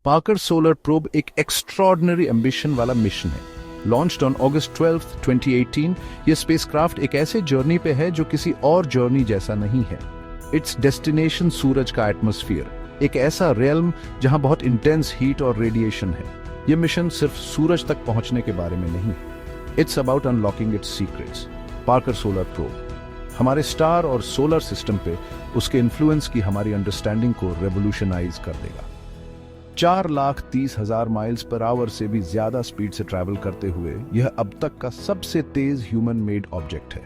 Parker solar probe एक extraordinary ambition वाला mission है। लॉन्च्ड ऑन August 12, 2018, यह स्पेसक्राफ्ट एक ऐसे जर्नी पे है जो किसी और जर्नी जैसा नहीं है। इट्स डेस्टिनेशन सूरज का एटमॉस्फेयर, एक ऐसा रियल्म जहां बहुत इंटेंस हीट और रेडिएशन है। यह मिशन सिर्फ सूरज तक पहुंचने के बारे में नहीं, it's about unlocking it's secrets. Parker solar probe हमारे स्टार और सोलर सिस्टम पे उसके इन्फ्लुएंस की हमारी अंडरस्टैंडिंग को रेवोल्यूशनाइज कर देगा। 4,30,000 माइल्स पर आवर से भी ज्यादा स्पीड से ट्रैवल करते हुए यह अब तक का सबसे तेज ह्यूमन मेड ऑब्जेक्ट है।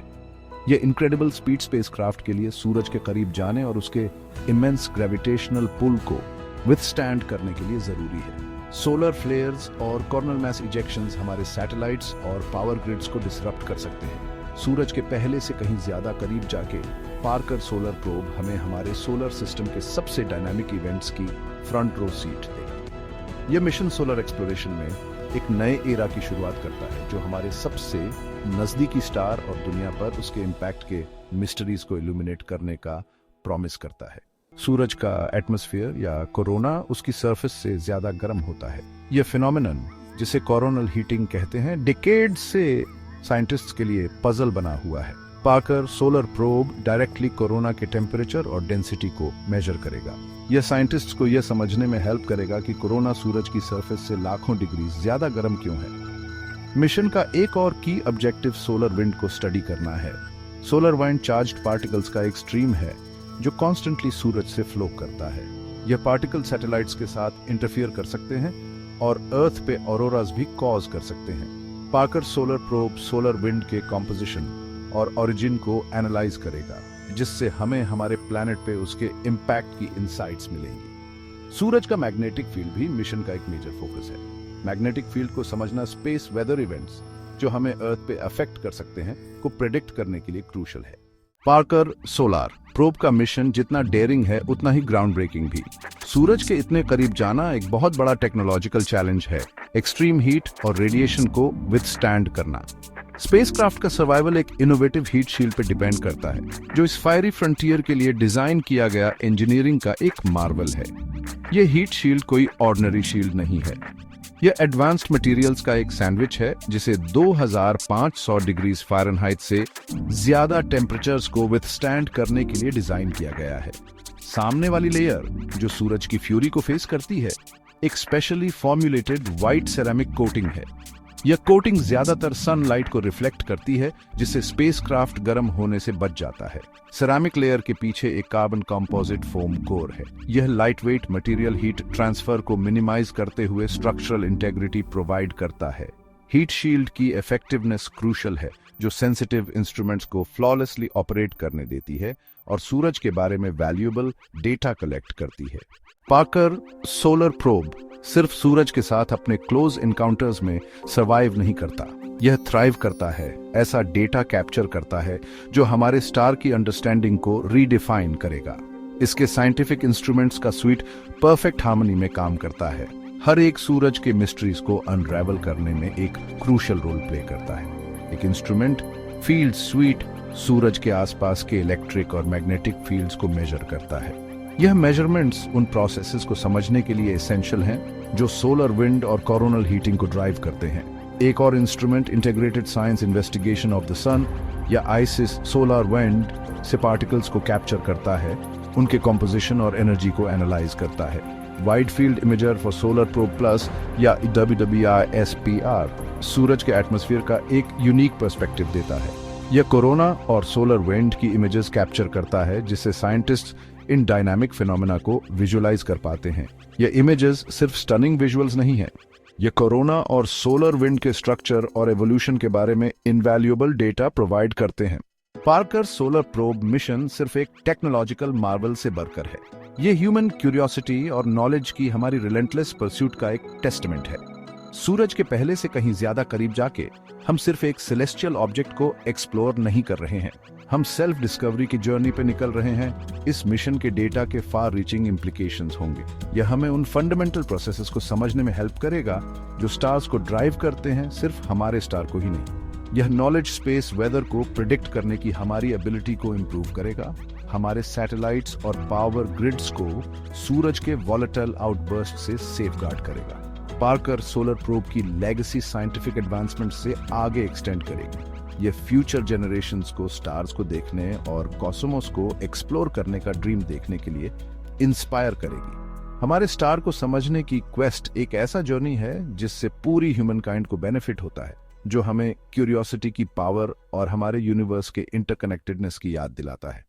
यह इनक्रेडिबल स्पीड स्पेसक्राफ्ट के लिए सूरज के करीब जाने और उसके इमेंस ग्रेविटेशनल पुल को विथस्टैंड करने के लिए जरूरी है। सोलर फ्लेयर्स और कॉर्नल मास इजेक्शंस हमारे सैटेलाइट्स और पावर ग्रिड्स को डिसरप्ट कर सकते हैं। सूरज के पहले से कहीं ज्यादा करीब जाके पार्कर सोलर प्रोब हमें हमारे सोलर सिस्टम के सबसे डायनामिक इवेंट्स की फ्रंट रो सीट देगा। यह मिशन सोलर एक्सप्लोरेशन में एक नए एरा की शुरुआत करता है जो हमारे सबसे नजदीकी स्टार और दुनिया पर उसके इम्पैक्ट के मिस्ट्रीज को इल्यूमिनेट करने का प्रॉमिस करता है। सूरज का एटमॉस्फेयर या कोरोना उसकी सरफेस से ज्यादा गर्म होता है। यह फिनोमिनन जिसे कोरोनल हीटिंग कहते हैं डिकेड से साइंटिस्ट्स के लिए पजल बना हुआ है। Parker solar probe directly corona के टेम्परेचर और डेंसिटी को मेजर करेगा। यह साइंटिस्ट्स को यह समझने में हेल्प करेगा कि कोरोना सूरज की सरफेस से लाखों डिग्री ज्यादा गर्म क्यों है। मिशन का एक और की ऑब्जेक्टिव सोलर विंड को स्टडी करना है। सोलर विंड चार्ज्ड पार्टिकल्स का एक स्ट्रीम है जो कॉन्स्टेंटली सूरज से फ्लो करता है। यह पार्टिकल सैटेलाइट्स के साथ इंटरफियर कर सकते हैं और अर्थ पे ऑरोरास भी कॉज कर सकते हैं। Parker solar probe solar wind के कॉम्पोजिशन और ओरिजिन को एनालाइज करेगा, जिससे हमें हमारे प्लैनेट पे उसके इम्पैक्ट की इंसाइट्स मिलेंगी। सूरज का मैग्नेटिक फील्ड भी मिशन का एक मेजर फोकस है। मैग्नेटिक फील्ड को समझना स्पेस वेदर इवेंट्स जो हमें अर्थ पे अफेक्ट कर सकते हैं को प्रेडिक्ट करने के लिए क्रूशल है। पार्कर सोलर प्रोब का मिशन जितना डेयरिंग है उतना ही ग्राउंड ब्रेकिंग भी। सूरज के इतने करीब जाना एक बहुत बड़ा टेक्नोलॉजिकल चैलेंज है। एक्सट्रीम हीट और रेडिएशन को विथस्टैंड करना। स्पेसक्राफ्ट का सर्वाइवल एक इनोवेटिव हीट शील्ड पर डिपेंड करता है जो इस फायरी फ्रंटियर के लिए डिजाइन किया गया इंजीनियरिंग का एक मार्वल है। यह हीट शील्ड कोई ऑर्डिनरी शील्ड नहीं है। यह एडवांस्ड मटेरियल्स का एक सैंडविच है जिसे 2500 डिग्री फ़ारेनहाइट से ज्यादा टेम्परेचर्स को विथस्टैंड करने के लिए डिजाइन किया गया है। सामने वाली लेयर जो सूरज की फ्यूरी को फेस करती है एक specially formulated white ceramic coating है। यह कोटिंग ज्यादातर सनलाइट को रिफ्लेक्ट करती है जिससे स्पेसक्राफ्ट गर्म होने से बच जाता है। सेरामिक लेयर के पीछे एक कार्बन कंपोजिट फोम कोर है। यह लाइटवेट मटेरियल हीट ट्रांसफर को मिनिमाइज करते हुए स्ट्रक्चरल इंटेग्रिटी प्रोवाइड करता है। हीट शील्ड की इफेक्टिवनेस क्रूशल है जो सेंसिटिव इंस्ट्रूमेंट्स को फ्लॉलेसली ऑपरेट करने देती है और सूरज के बारे में वैल्यूएबल डेटा कलेक्ट करती है। पार्कर सोलर प्रोब सिर्फ सूरज के साथ अपने क्लोज इनकाउंटर्स में सर्वाइव नहीं करता, यह थ्राइव करता है। ऐसा डेटा कैप्चर करता है जो हमारे स्टार की अंडरस्टैंडिंग को रीडिफाइन करेगा। इसके साइंटिफिक इंस्ट्रूमेंट्स का स्वीट परफेक्ट हार्मनी में काम करता है। हर एक सूरज के मिस्ट्रीज को अनरेवल करने में एक क्रूशल रोल प्ले करता है। एक इंस्ट्रूमेंट फील्ड स्वीट सूरज के आसपास के इलेक्ट्रिक और मैग्नेटिक फील्ड्स को मेजर करता है। यह मेजरमेंट्स उन प्रोसेसेस को समझने के लिए एसेंशियल हैं जो सोलर विंड और कोरोनल हीटिंग को ड्राइव करते हैं। एक और instrument integrated science investigation of the sun या आइसिस सोलर विंड से पार्टिकल्स को कैप्चर करता है, उनके कॉम्पोजिशन और एनर्जी को एनालाइज करता है। Wide field imager for solar probe plus या WWI-SPR सूरज के एटमॉस्फेयर का एक यूनिक पर्सपेक्टिव देता है। यह कोरोना और सोलर विंड की इमेजेस कैप्चर करता है जिससे साइंटिस्ट इन डायनामिक फिनोमेना को विजुअलाइज कर पाते हैं। ये इमेजेस सिर्फ स्टनिंग विजुअल्स नहीं है, ये कोरोना और सोलर विंड के स्ट्रक्चर और एवोल्यूशन के बारे में इनवैल्यूएबल डेटा प्रोवाइड करते हैं। पार्कर सोलर प्रोब मिशन सिर्फ एक टेक्नोलॉजिकल मार्वल से बढ़कर है। ये ह्यूमन क्यूरियोसिटी और नॉलेज की हमारी रिलेंटलेस परस्यूट का एक टेस्टमेंट है। सूरज के पहले से कहीं ज्यादा करीब जाके हम सिर्फ एक सेलेस्टियल ऑब्जेक्ट को एक्सप्लोर नहीं कर रहे हैं, हम सेल्फ डिस्कवरी की जर्नी पे निकल रहे हैं। इस मिशन के डेटा के फार रीचिंग इम्प्लीकेशंस होंगे। यह हमें उन फंडामेंटल प्रोसेसेस को समझने में हेल्प करेगा जो स्टार्स को ड्राइव करते हैं, सिर्फ हमारे स्टार को ही नहीं। यह नॉलेज स्पेस वेदर को प्रिडिक्ट करने की हमारी एबिलिटी को इम्प्रूव करेगा हमारे सैटेलाइट्स और पावर ग्रिड्स को सूरज के वॉलेटाइल आउटबर्स्ट से सेफगार्ड करेगा। पार्कर सोलर प्रोब की लेगेसी साइंटिफिक एडवांसमेंट से आगे एक्सटेंड करेगी। ये फ्यूचर जनरेशंस को स्टार्स को देखने और कॉस्मोस को एक्सप्लोर करने का ड्रीम देखने के लिए इंस्पायर करेगी। हमारे स्टार को समझने की क्वेस्ट एक ऐसा जर्नी है जिससे पूरी ह्यूमन काइंड को बेनिफिट होता है, जो हमें क्यूरियोसिटी की पावर और हमारे यूनिवर्स के इंटरकनेक्टेडनेस की याद दिलाता है।